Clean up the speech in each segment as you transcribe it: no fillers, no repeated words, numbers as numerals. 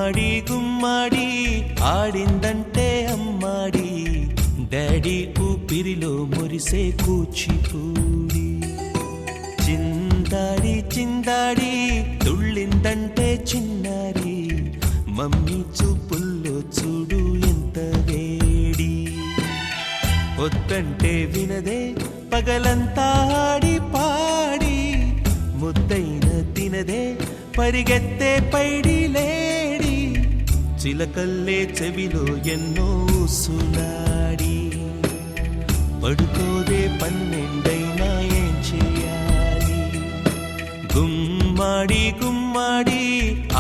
గుమ్మడి గుమ్మడి ఆడిందంటే అమ్మాడి daddy ఊపిరిలో మురిసే కూచిపూడి చిందాడి చిందాడి తుళ్ళిందంటే చిన్నారి మమ్మీ చూపుల్లో చూడు ఎంత వేడి వద్దంటే వినదే పగలంతా ఆడి పాడి ముద్దైన తినదే పరిగెత్తే పైడి లేడి చిలకల్లే చెవిలో ఎన్నో సులాడి పడుకోదే పన్నెండైనా ఏం చేయాలి గుమ్మాడి గుమ్మాడి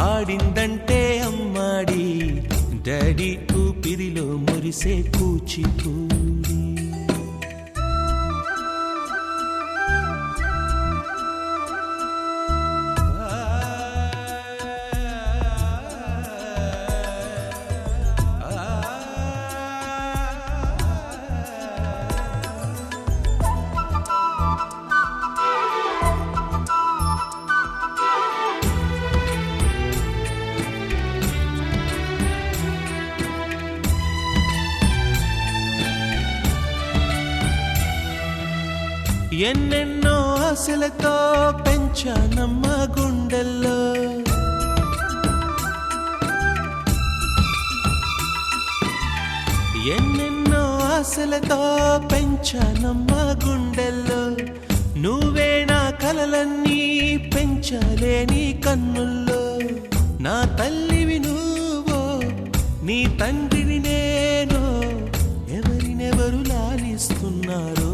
ఆడిందంటే అమ్మాడి డాడీ ఊపిరిలో మురిసే కూచిపూడి ఎన్నెన్నో ఆశలతో పెంచానమ్మ గుండెల్లో ఎన్నెన్నో ఆశలతో పెంచానమ్మ గుండెల్లో నువ్వే నా కలలన్నీ పెంచాలే నీ కన్నుల్లో నా తల్లివి నువ్వో నీ తండ్రిని నేను ఎవరినెవరు లాలిస్తున్నారో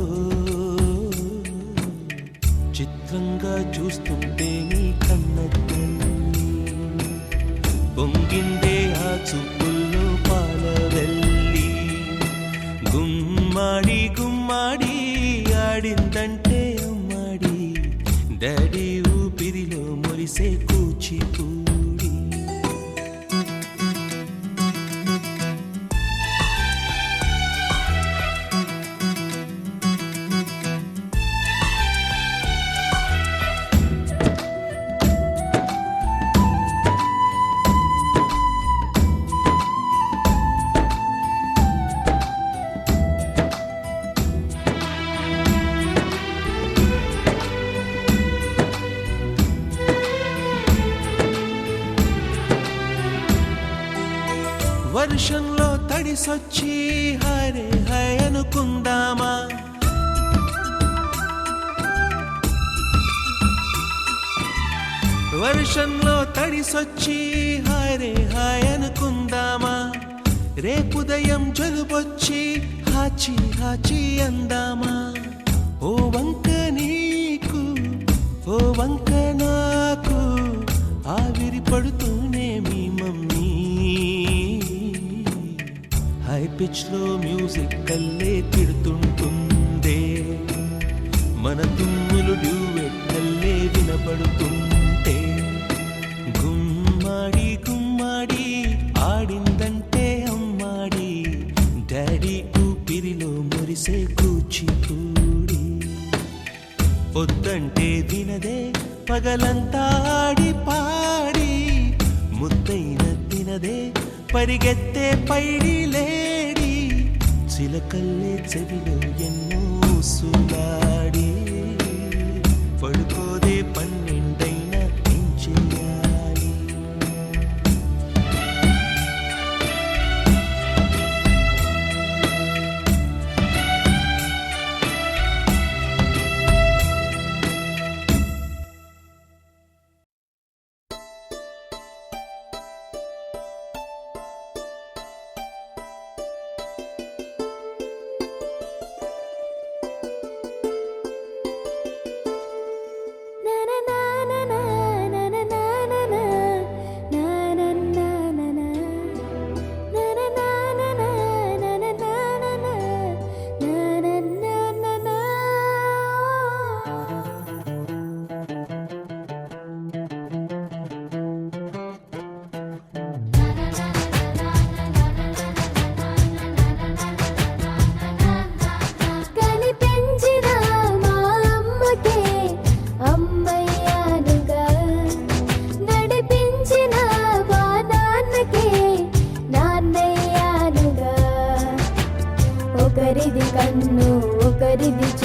చిత్రంగా చూస్తుంటే నీ కన్నట్టు పొంగిందే ఆ చూపుల్లో పాలవెల్లి గుమ్మాడి గుమ్మాడి ఆడిందంటే అమ్మాడి డాడీ ఊపిరిలో మురిసే కూచిపూడి వర్షంలో తడిసొచ్చి హరే హై అనుకుందామా వర్షంలో తడిసొచ్చి హరే హై అనుకుందామా రేపుదయం జలుబొచ్చి హాచి హాచి అందామా ఓ వంక నీకు ఓ వంక నాకు ఆవిరి పడుతూనే మీ మమ్మీ హై పిచ్ లో మ్యూజిక్ కల్లే తిడుతుంటుందే మన తుమ్ములు డ్యూయెట్ కల్లే వినపడుతుంటే గుమ్మాడి గుమ్మాడి ఆడిందంటే అమ్మాడి డాడీ ఊపిరిలో మురిసే కూచిపూడి వద్దంటే వినదే పగలంతా ఆడి పాడి ముద్దైన తినదే పరిగెత్తే పైడి లేడి చిలకల్లే చెవిలో ఎన్నో సులాడి పడుకోదే పన్నెండైనా ఏం చేయాలి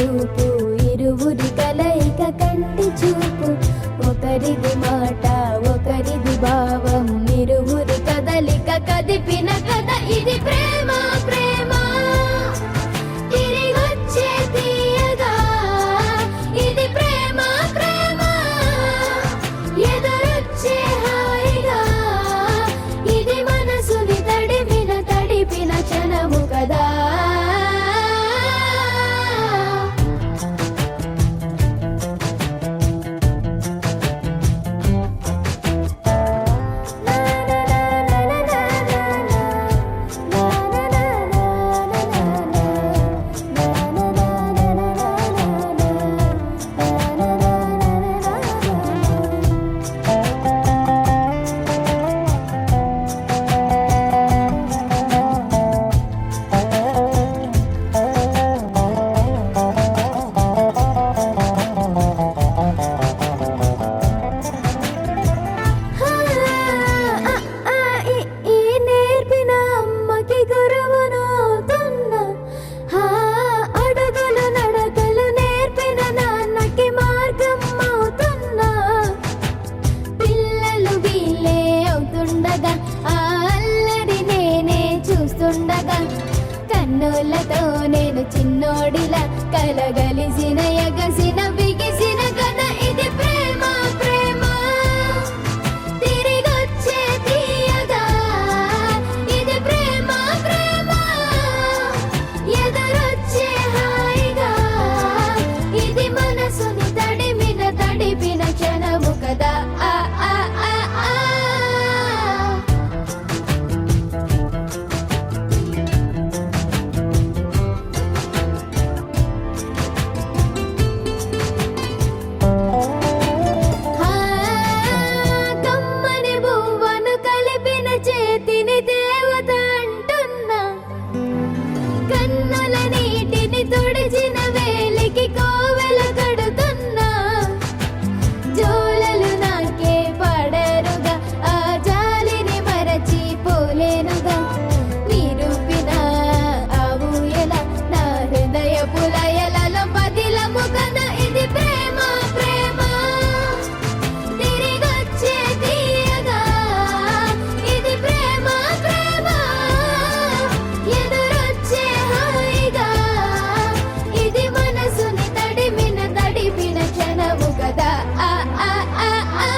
చూపు ఇరువురి కలయిక కంటి చూపు ఒకరిది మాట ఒకరిది భావం ఇరువురి కదలిక కదిపిన కథ ఇది ప్రేమ ప్రేమ తిరిగొచ్చే తీయగా ఇది ప్రేమ ప్రేమ ఎదురొచ్చే హాయిగా ఇది మనసుని తడిపిన క్షణము కదా కన్నులతో నేను చిన్నోడిలా కలగలిసిన ఎగసిన బిగిసిన కథ ఇది ప్రేమ ప్రేమ తిరిగొచ్చే తీయగా ఇది ప్రేమ ప్రేమ ఎదురొచ్చే హాయిగా ఇది మనసుని తడిపిన క్షణము కదా ఆ ఆ ఆ ఆ తుడిచిన వేలికి కోవెల కడుతున్నా జోలలు నాకే పడరుగా ఆ జాలిని మరచి పోలేనుగా నిరూపిన ఆ ఊయల నా హృదయ పులయలలో పదిలము కదా ఇది ప్రేమ ప్రేమ తిరిగొచ్చే తీయగా ఇది ప్రేమ ప్రేమ ఎదురొచ్చే హాయిగా ఇది మనసుని తడిపిన క్షణము కదా ఆ ఆ ఆ ఆ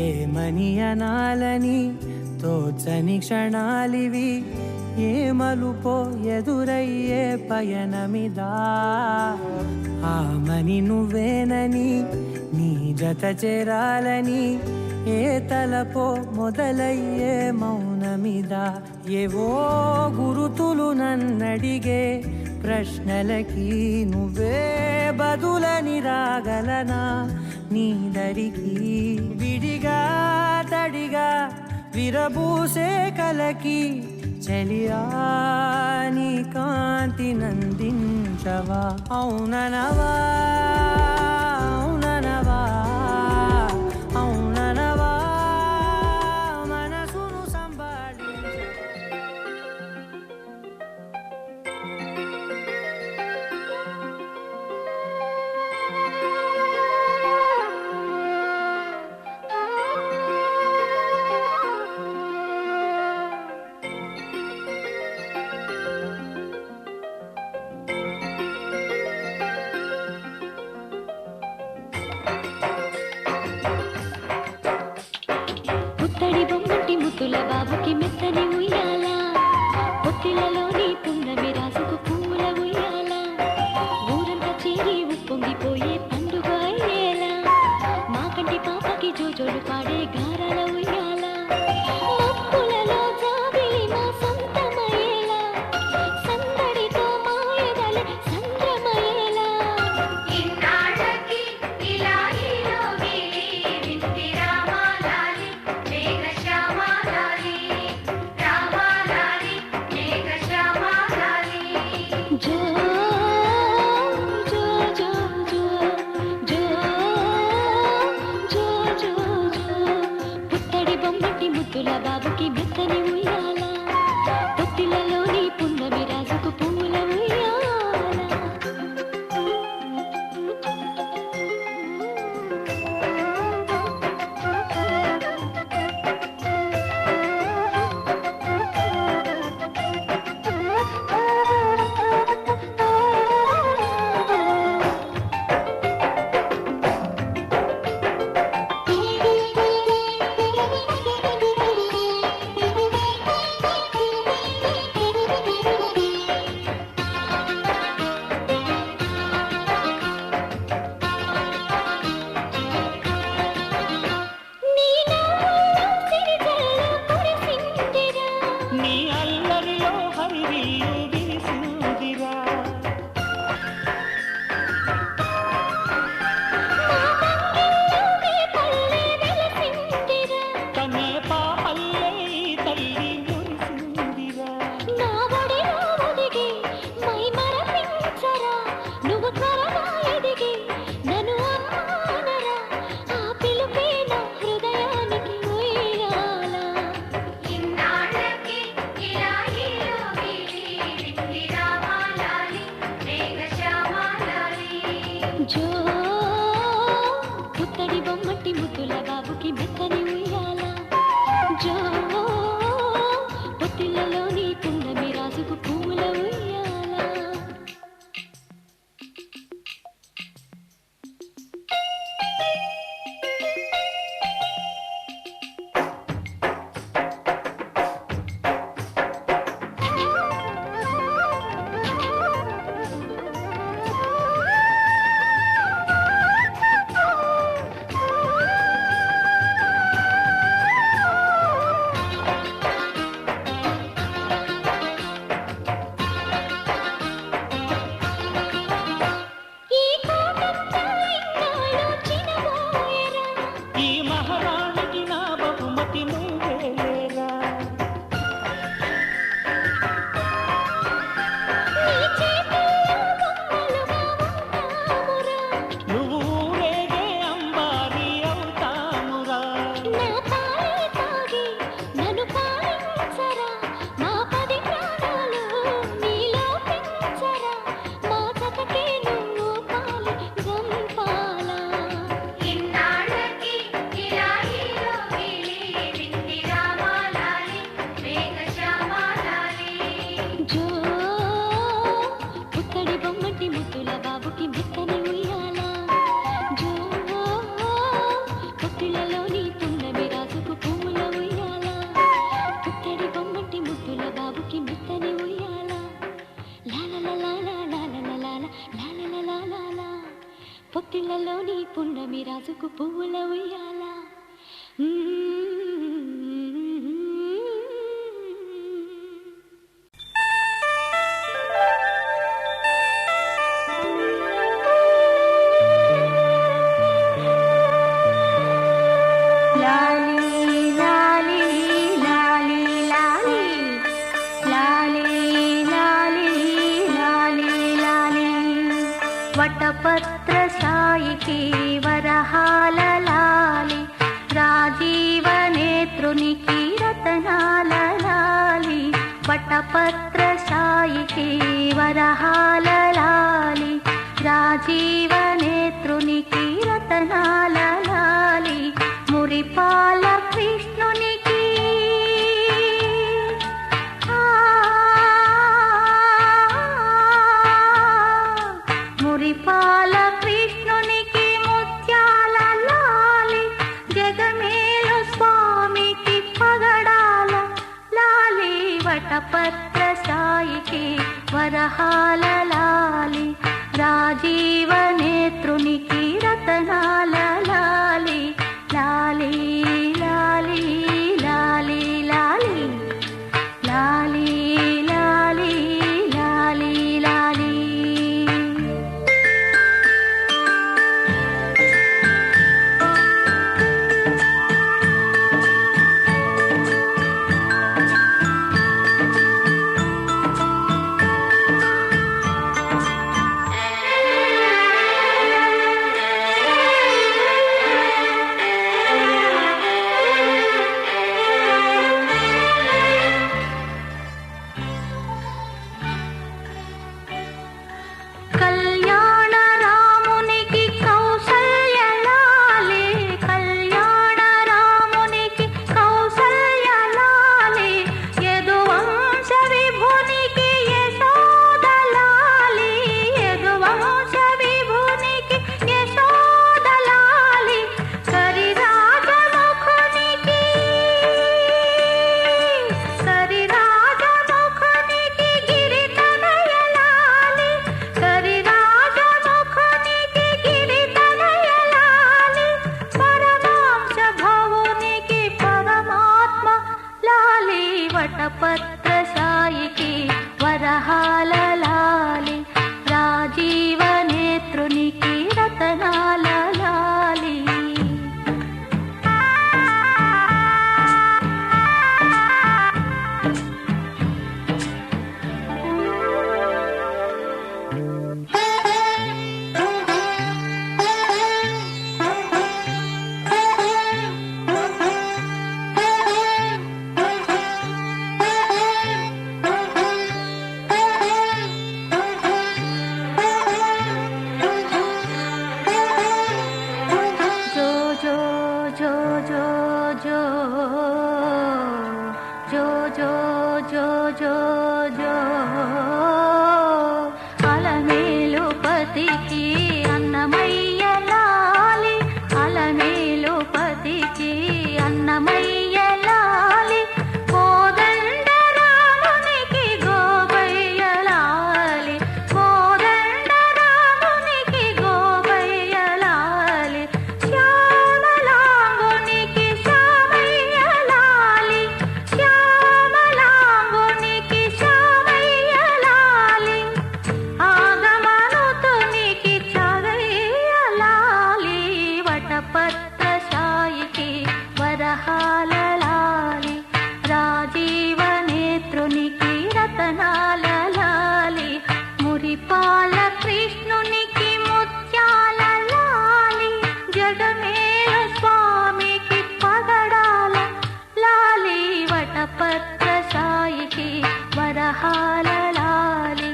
ఏమని అనాలని తోచని క్షణాలివి ఏ మలుపో ఎదురయ్యే పయనమిదా ఆమని నువ్వేనని నీ జత చేరాలని ఏ తలపో మొదలయ్యే మౌనమిదా ఏవో గురుతులు నన్నడిగే ప్రశ్నలకి నువ్వే బదులని రాగలనా నీ దరికి విడిగా తడిగా విరబూసే కలకి చెలియా నీ కాంతి నందించవా అవుననవా అవుననవా అవుననవా మనసును సంబాళించ జోజోలు పాడే గారాల ఉయ్యాల మప్పులలో జాబిలి మా సొంతమయ్యేలా సందడితో మాయదలి సంద్రమయ్యేలా ఇన్నాళ్ళకి ఇలా ఈలోగిలి వింటి రామాలాలి మేఘశ్యామాలాలి రామాలాలి మేఘశ్యామాలాలి జో ముద్దుల బాబుకి మెత్తని ఉయ్యాల పొత్తిలలోని పున్నమి రాజుకు పువ్వుల ఉయ్యాల జో పుత్తడి బొమ్మటి ముద్దుల బాబుకి మెత్తని ఉయ్యాల జో పొత్తిళ్ళలోని పున్నమి రాజుకు పువ్వుల ఉయ్యాల పొత్తిళ్ళలోని పున్నమి రాజుకు పువ్వుల ఉయ్యాల వటపత్ర సాయికి వరహాల లాలి రాజీవ నేత్రునికి రతనాల లాలి వటపత్ర సాయికి వరహాల లాలి రాజీవ నేత్రునికి రతనాల లాలి మురిపాల కృష్ణునికి మురిపాల కృష్ణునికి ముత్యాల లాలి జగమేలు స్వామికి పగడాల లాలి వటపత్ర సాయికి వరహాల లాలి రాజీవ నేత్రునికి రతనాల లాలి లాలి వటపత్రశాయికి వరహాల లాలి రాజీవ నేత్రునికి రతనాల లాలి మురిపాల కృష్ణునికి ముత్యాల లాలి జగమేల స్వామికి పగడాల లాలి వటపత్రశాయికి వరహాల లాలి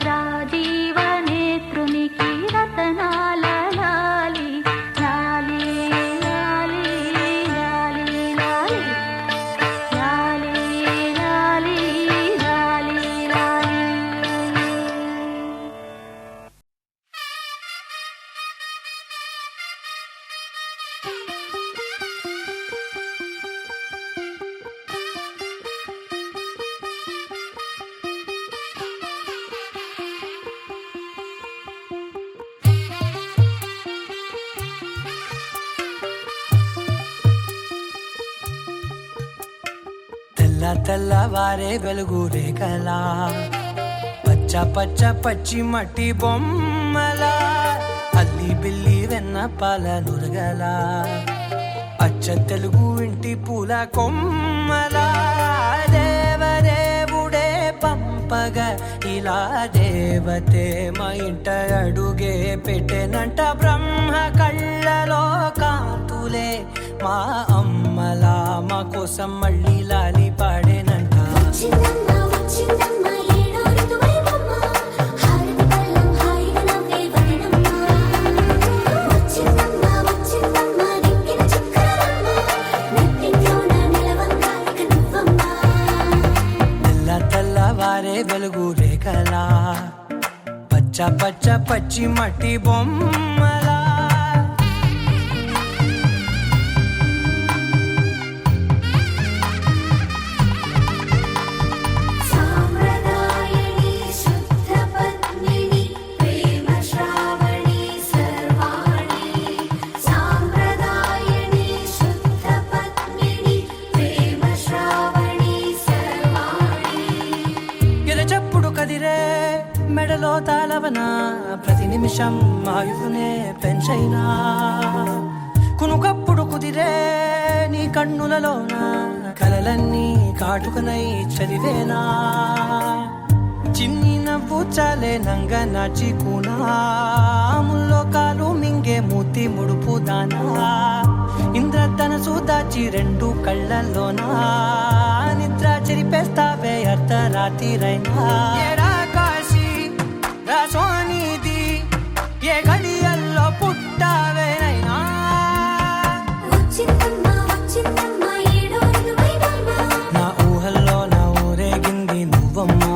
రాజీవ నేత్రునికి రతనాల లాలి లాలి లాలి లాలి లాలి లాలి లాలి లాలి లాలి. తెల్ల తెల్లవారే వెలుగు రేఖలా పచ్చ పచ్చ పచ్చి మట్టి బొమ్మలా అల్లి బిల్లి వెన్న పాల నురగలా అచ్చ తెలుగు ఇంటి పూల కొమ్మలా దేవదేవుడే పంపగ ఇలా దేవతే మా ఇంట అడుగే పెట్టెనంట బ్రహ్మ కళ్ళలో కాంతులే మా అమ్మలా మా కోసం మళ్ళీ లాలి పాడేనంట వచ్చిందమ్మ వచ్చిందమ్మ ఏడో ఋతువైవమ్మ హారతి పళ్ళం హాయిగా నవ్వే వదనమ్మ వచ్చిందమ్మ వచ్చిందమ్మ నింగిన చుక్కలమ్మ నెట్టింట్లోన నిలవంగా ఇక నువ్వమ్మ తెల్ల తెల్లవారే వెలుగు రేఖలా పచ్చ పచ్చ పచ్చి మట్టి బొమ్మలా సాంప్రదాయని శుద్ధ పద్మిని ప్రేమ శ్రావణి సర్వాణి సాంప్రదాయని శుద్ధ పద్మిని ప్రేమ శ్రావణి సర్వాణి ఎరచప్పుడు కదిరే మెడలో తాళవన ప్రతి నిమిషం ఆయువునే పెంచైనా కునుకప్పుడు కుదిరే నీ కన్నులలోన కలలన్నీ కాటుకనై చదివేనా చిన్ని నవ్వు చాలే నంగ నాచి కూనాముల్లో కాలు మింగే మూతి ముడుపు దానా ఇంద్రధనసు దాచి రెండు కళ్ళల్లోనా నిద్ర చెరిపేస్తావే అర్ధరాత్రిరైనా ఏరా కాశీ రా సోనిది ఏ గడియల్లో పుట్టావేనైనా వచ్చిందమ్మ వచ్చిందమ్మ ఏడో ఋతువైవమ్మ నా ఊహల్లో నా ఊరేగింది నువ్వమ్మా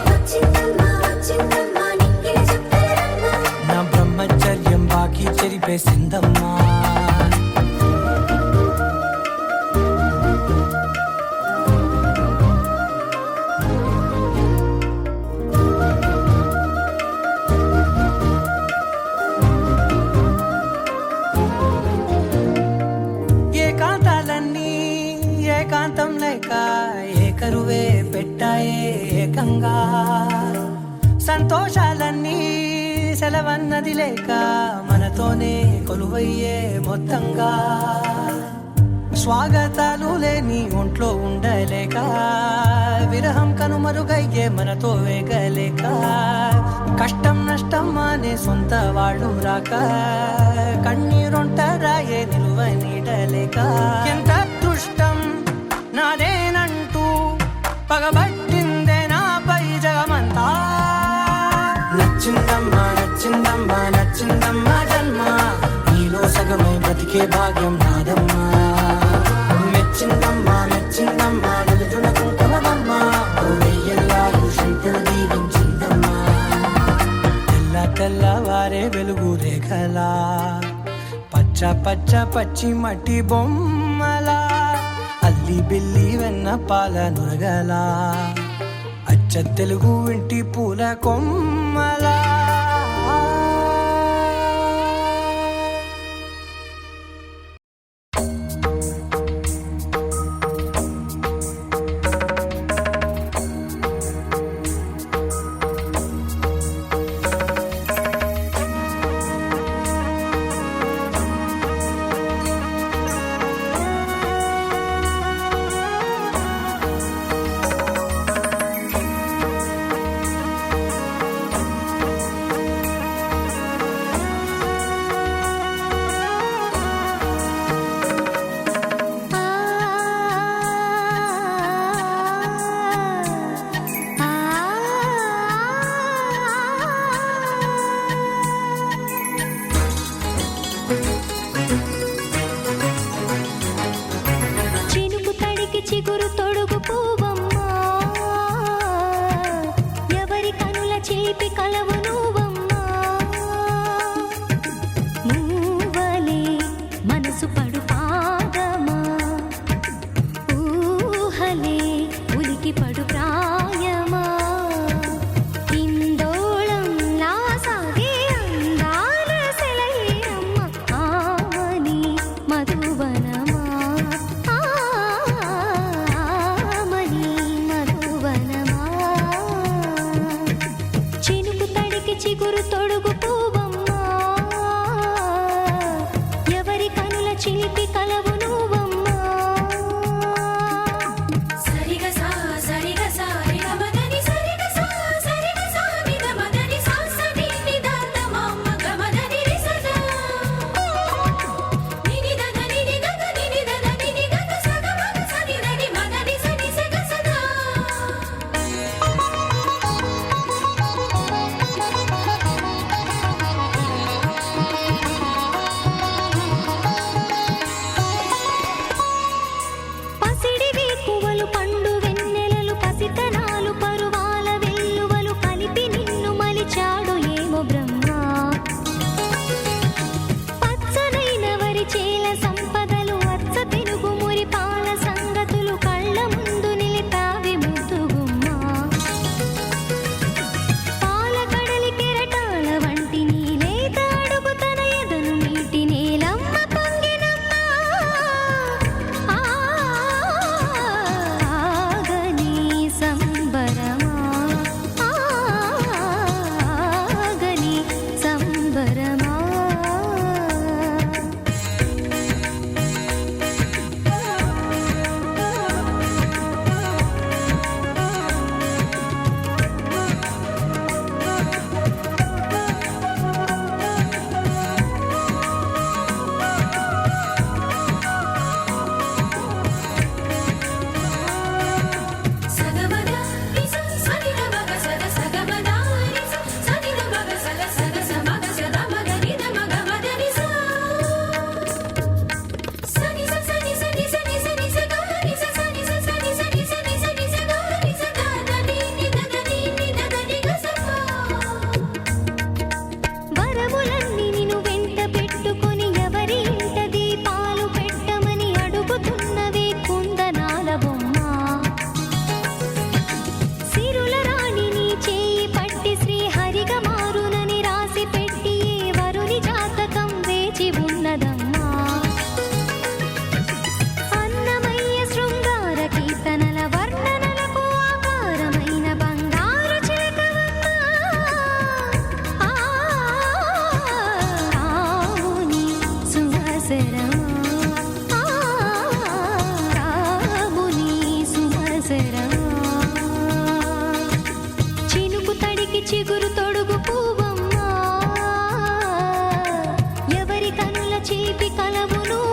వచ్చిందమ్మ వచ్చిందమ్మ నింగిన చుక్కలమ్మ నా బ్రహ్మచర్యం బాకీ చెరిపేసిందమ్మా ఏకాంతాలన్నీ ఏకాంతం లేక ఏకరువే పెట్టాయే ఏకంగా సంతోషాలన్నీ సెలవన్నది లేక మనతోనే కొలువయ్యే మొత్తంగా స్వాగతాలు లేని ఒంట్లో ఉండలేక విరహం కనుమరుగయ్యే మనతో వేగలేక కష్టం నష్టం అనే సొంత వాళ్ళు రాక కన్నీరొంటరాయే నిలువ నీడలేక ఎంత అదృష్టం నాదేనంటూ పగబట్టిందే నాపై జగమంతా నచ్చిందమ్మా నచ్చిందమ్మా నచ్చిందమ్మా జన్మ నీలో సగమై బ్రతికే భాగ్యం నాదమ్మా మెచ్చిందమ్మా మెచ్చిందమ్మా నలుదున కుంకుమమ్మా వెయ్యల్లాలు శంకరు దీవించిందమ్మా తెల్ల తెల్లవారే వెలుగు రేఖలా పచ్చ పచ్చ పచ్చి మట్టి బొమ్మలా అల్లి బిల్లి వెన్న పాల నురగలా అచ్చ తెలుగు ఇంటి పూల కొమ్మలా చిగురు తొడుగు పువ్వమ్మా, ఎవరి కనుల చిలిపి కలవు నువ్వమ్మా. మూవలే మనసు పడు పాదమా, ఊహలే ఉలికి పడు ప్రాయమా. ఇందోళం నా సాగే అందాల సెలయేరమ్మ, ఆమని మధువనమా, ఆమని మధువనమా. చినుకు తడికి చిగురు తొడుగు పువ్వమ్మా, ఎవరి కనుల చిలిపి కలవు నువ్వమ్మా. సరిగసా సరిగసా రిగమదని సరిగసా సరిగసా నిగమదని సాసని నిదాన మమ్మ గమదని రిసదా నినిదన నినిదన నినిదన నినిదన సగమగ సనిదని మదని సని సగసదా. పసిడి వేకువలు పండు వెన్నెలలు పసితనాలు పరువాల వెల్లువలు కలిపి నిన్ను మలిచాడు ఏమో బ్రహ్మ. పచ్చనైన వరి చేల సంపదలు అచ్చ తెలుగు మురి పాల సంగతులు కళ్ళ ముందు నిలిపావి ముద్దుగుమ్మ. పాల కడలి కెరటాల వంటి నీలేత అడుగు తన ఎదను నీటి నేలమ్మ పొంగినమ్మ. ఆగని సంబరమా, ఆగని సంబరమా. సగమగ రిస సనిదమగ సద సగమగ రిస సనిదమగ సద సగ సమగ సదమగ నిదమగ మదని సా సని స సని సని సని సని స గ ని స సని స సని సని సని సని స గ ని స ద ద ని ని ద ద ని ని ద ద ని గ స ప. వరములన్నీ నిన్ను వెంట పెట్టుకొని ఎవరి ఇంట దీపాలు పెట్టమని అడుగుతున్నవే కుందనాల బొమ్మ. సిరుల రాణి నీ చేయి పట్టి శ్రీహరిగా మారునని రాసి పెట్టి ఏ వరుని జాతకం వేచి ఉన్నదమ్మా. అన్నమయ్య శృంగార కీర్తనల వర్ణనలకు ఆకారమైన బంగారు చిలకవమ్మ. రాముని సుమసరమా, రాముని సుమసరమా. చినుకు తడికి చిగురు తొడుగు పువ్వమ్మా, ఎవరి కనుల చిలిపి కలవు నువ్వు.